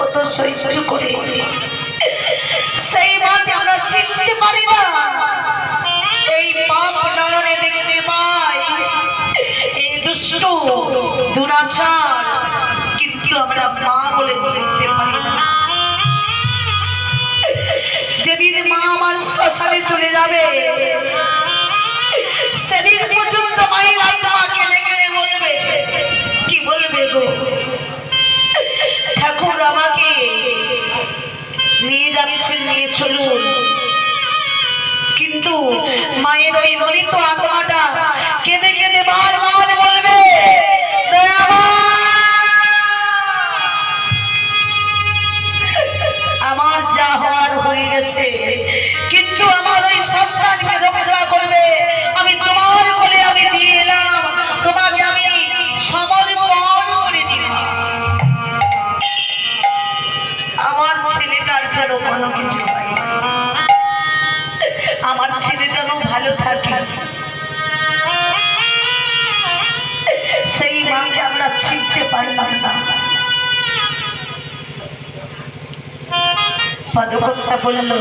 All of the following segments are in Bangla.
কত সহ্য করে সেই মাকে আমরা চিনতে পারি না। এই পাপ নয়নে দেখতে পাই এই দুষ্ট দুরাচার, কিন্তু আমরা মা বলে চিনতে পারি না। যেদিন মা আমার শ্মশানে চলে যাবে সেদিন পর্যন্ত মায়ের আত্মা কেঁদে কেঁদে বলবে, কি বলবে গো, ঠাকুর আমাকে নিয়ে যাচ্ছেন, নিয়ে চলুন। কিন্তু মায়ের ওই মৃত আত্মাটা কেঁদে কেঁদে বারবার বলবে, আমার যা হওয়ার হয়ে গেছে, কিন্তু আমার ওই সন্তানকে রক্ষা করবে, আমি তোমার বলে আমি দিয়ে এলাম, তোমাকে আমি সমর্পণ করে দিলাম। আমার ছেলেটার যেন কোনো কিছু হয়, আমার ছেলে যেন ভালো থাকে, সেই মাকে আমরা চিনতে পারলাম না। পদকর্তা বলল,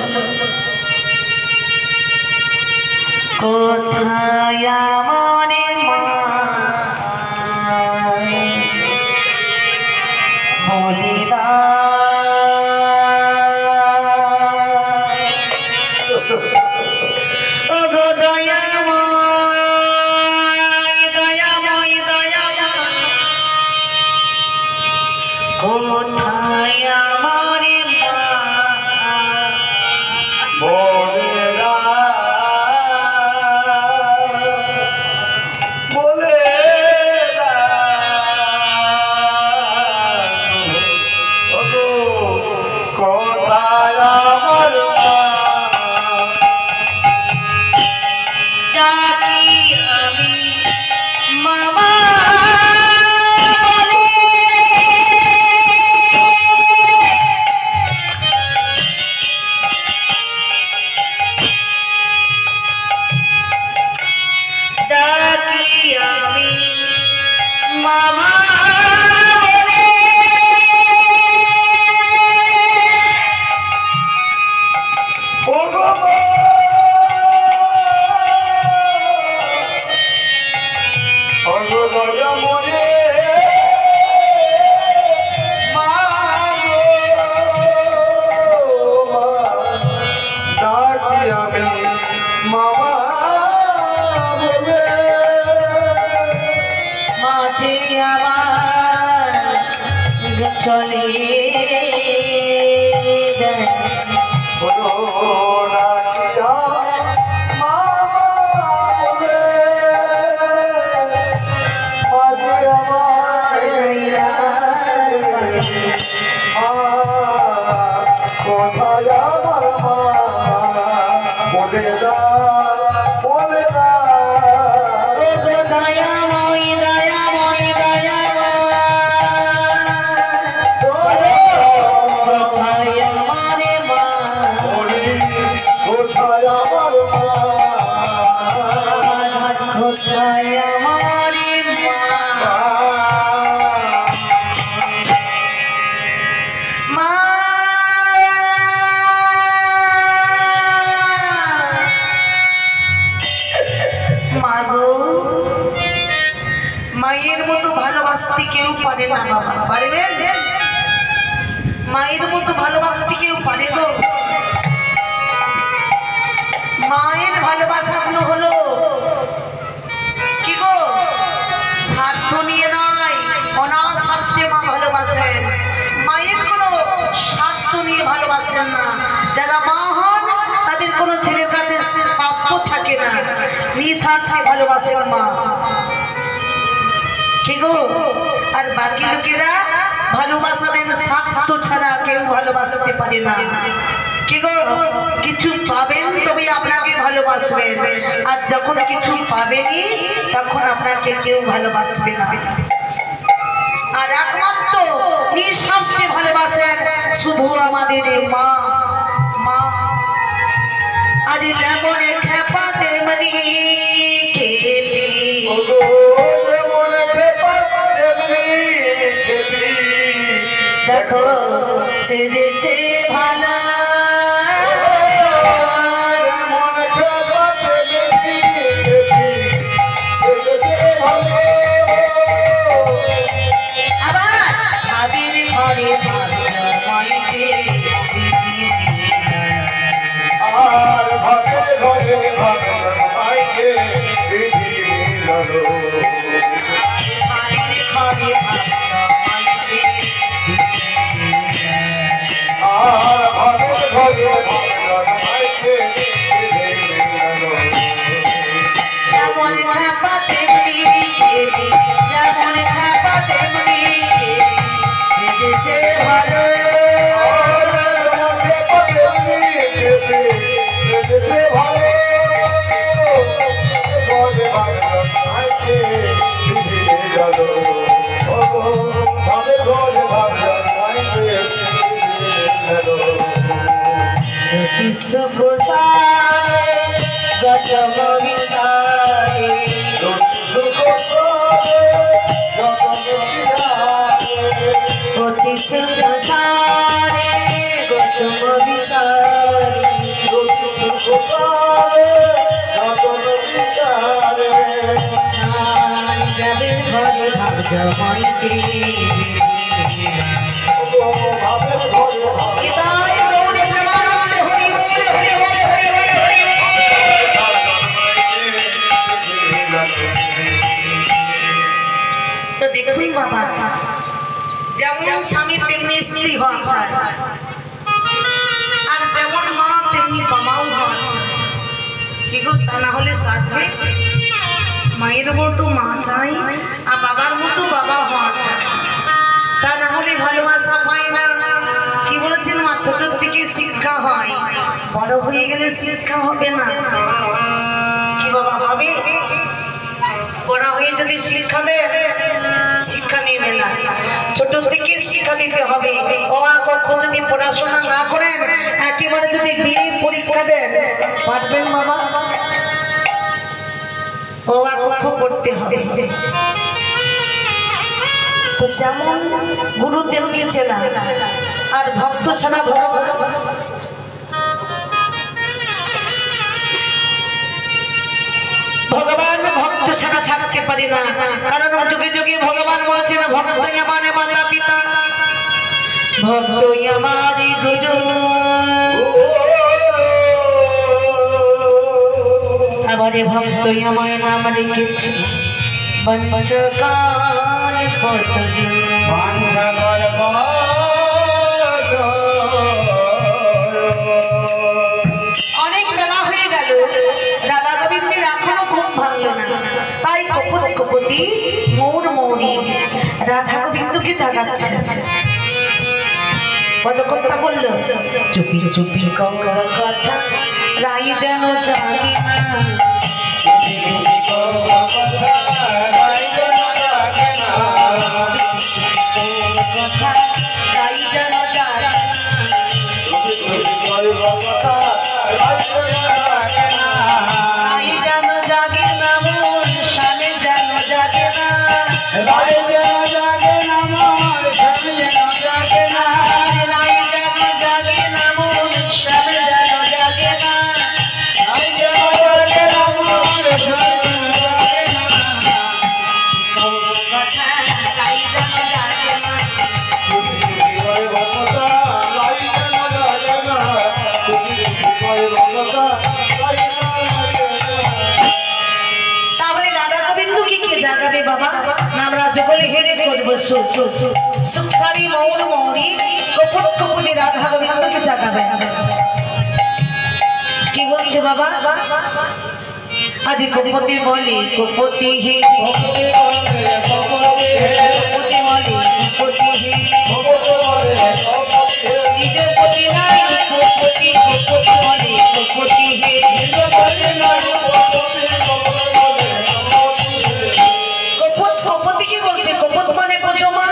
কোথায় আমার মা বলে দাও, কোথায় আমার চলে মায়ের মতো ভালোবাসতে কেউ পারে না বাবা, পারবে? মায়ের মতো ভালোবাসতে কেউ পারে গো? মায়ের ভালোবাসাগুলো হলো কি গো, স্বার্থ নিয়ে নয়, অনাস্বার্থে মা ভালোবাসেন। মায়ের কোনো স্বার্থ নিয়ে ভালোবাসেন না। যারা মা হন তাদের কোনো ছেলের কাছে প্রাপ্য থাকে না, নিঃস্বার্থে ভালোবাসেন মা, কি গো? আর বাকি লোকেরা ভালোবাসার স্বার্থ ছাড়া কেউ ভালোবাসতে পারে না, কি গো? কিছু পাবেন তবে আপনাকে ভালোবাসবেন, আর যখন কিছু পাবেনি তখন আপনাকে কেউ ভালোবাসবে না। আর একমাত্র নিঃস্বার্থে ভালোবাসেন শুধু আমাদের মা। মা আজ যেমন খেপা তেমনি খেপি, দেখো সেজেছে ভালো দেখুন বাবা যেমন স্বামী তেমনি স্ত্রী হওয়া চায় আর যেমন মা তেমনি বাবাও হওয়া চায় কি গো তা না হলে সাজবে মায়ের মতো মা চাই আর বাবার মতো বাবা হওয়া চায় তা না হলে ভালোবাসা পায় না কি বলেছেন মা ছোট থেকে শিক্ষা হয় বড় হয়ে গেলে শিক্ষা হবে না কি বাবা হবে বড় হয়ে যদি শিক্ষা দেয় শিক্ষা নেবে না ছোট থেকে শিক্ষা দিতে হবে ও কখন যদি পড়াশোনা না করেন একেবারে যদি বিয়ে পরীক্ষা দেন পারবেন বাবা ও কখন পড়তে হবে তো যেমন গুরু তেমনি চেলা আর ভক্ত ছাড়া ভগবান ভক্ত ছাড়া থাকতে পারে না কারণ যুগে যুগে ভগবান বলেছেন ভক্ত আমারে মাতা পিতা ভক্ত আমারি গুরু আমারে ভক্ত আমায় নাম রেখেছে বঞ্চকার কত অনেক বেলা হয়ে গেল রাধা গোবিন্দের এখনো ঘুম ভাঙলো না তাই কপত কপতি মৌর মৌরি রাধা গোবিন্দকে জাগাচ্ছে পদকর্তা বলল চুপি চুপি কথা রাই যেন জাগে সংসারী মৌর মৌরি কপট কপটে রাধা গোবিন্দকে জাগাবে কি বলছে বাবা আজ কপতি বলে কপতি হে কপতি বলে কপতি হে নিজ পতি নাই কপতি কপতি বলে কপতি হে কপত কপতি কি বলছে কপত মানে প্রজমা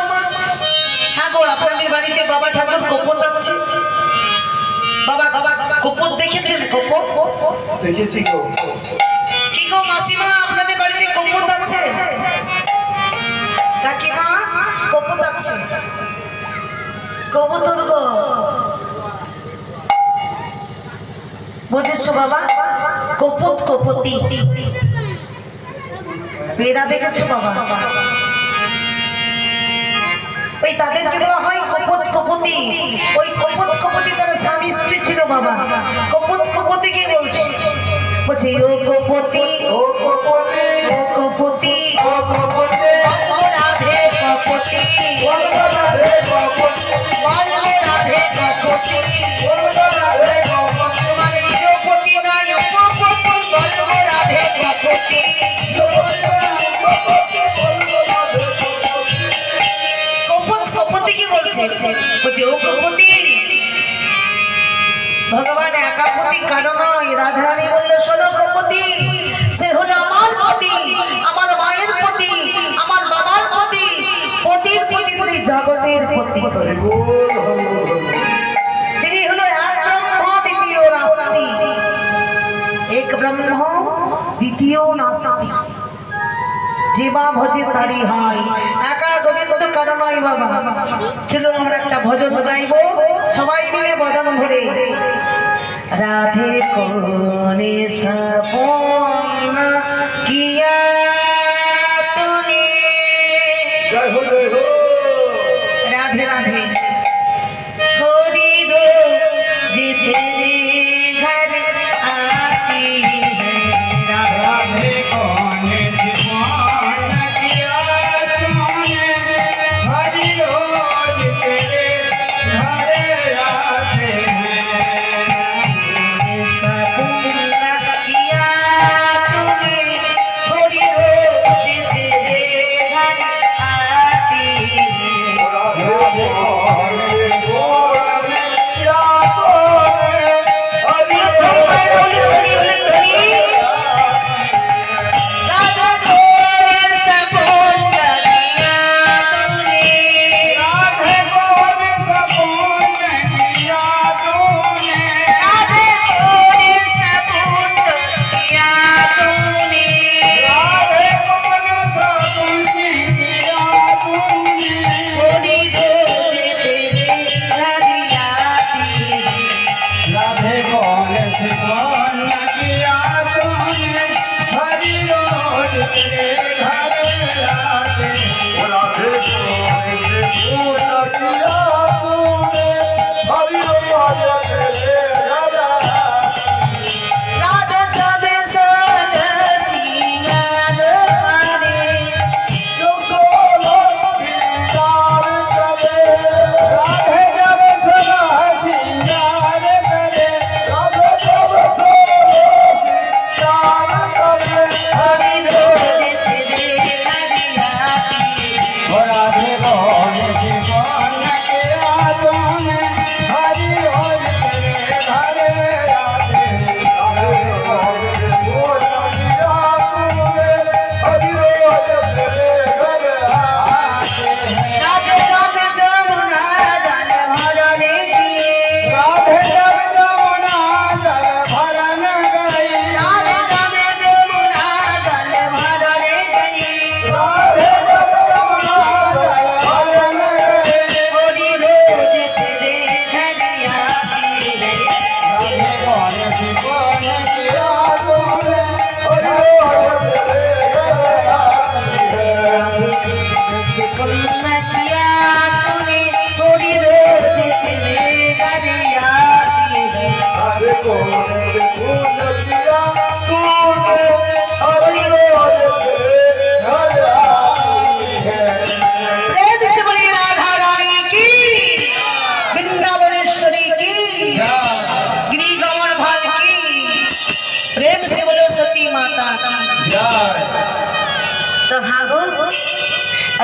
হ্যাঁ গো আপনাদের বাড়িতে বাবা ঠাকুর কপত আছে বাবা বাবা কপত দেখেছেন কপত দেখেছি গো কি গো মাসিমা আপনাদের বাড়িতে কপত আছে কাকিমা কপত আছে কবুতর গো, বুঝেছো বাবা? কপুত কপতি বেড়া দেখেছো বাবা? ওই তাদেরকে বলা হয় কপত কপতি। ওই কপত কপতি তারা স্বামী স্ত্রী ছিল বাবা। কপত কপতি কে বলছে? বলছে ও কপতি ও কপতি ও কপতি ও কপতি রাধে কপতি রাধে কপতি রাধে কপতি রাধে কপতি তোমার নিজ পতি নয় কপতি বলবো রাধে কপতি। ভগবান একাপতি কারণ নয়। রাধারানী বলল শোনো কপতি, সে হলো আমার পতি, আমার মায়ের পতি, আমার বাবার পতি, পতির পতি বলে জগতের পতি। তিনি হলো এক ব্রহ্ম দ্বিতীয় নাস্তি, এক ব্রহ্ম দ্বিতীয় নাস্তি। জীবা ভজে তারি হয়, একা গোবিন্দ কারণ নয় বাবা। চলো আমরা একটা ভজন গাইব সবাই মিলে বদন ভরে। রাধে কোনে সপন কিয়া তুনে, রাধে রাধে হরি रो जे तेरे घर आती है, राधे कोने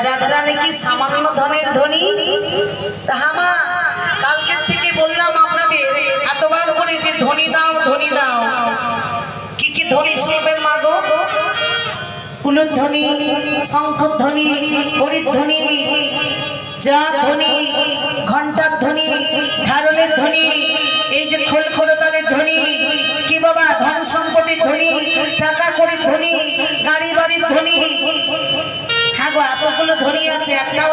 রাধারানী কি সামান্য ধনের ধনী? হামা কালকের থেকে বললাম আপনাদের এতবার বলে যে ধনী দাও ধনী দাও। কি কি ধনী শুনবেন মা গো? কুলধ্বনি, শঙ্খধ্বনি, হরিধ্বনি, যা ধ্বনি, ঘণ্টার ধ্বনি, ঝাড়লের ধ্বনি, এই যে খোল খোলতালের ধ্বনি, কি বাবা ধন সম্পত্তির ধ্বনি, টাকা কড়ির ধ্বনি, গাড়ি বাড়ির ধ্বনি। হ্যাঁ গো এতগুলো ধ্বনি আছে, একটাও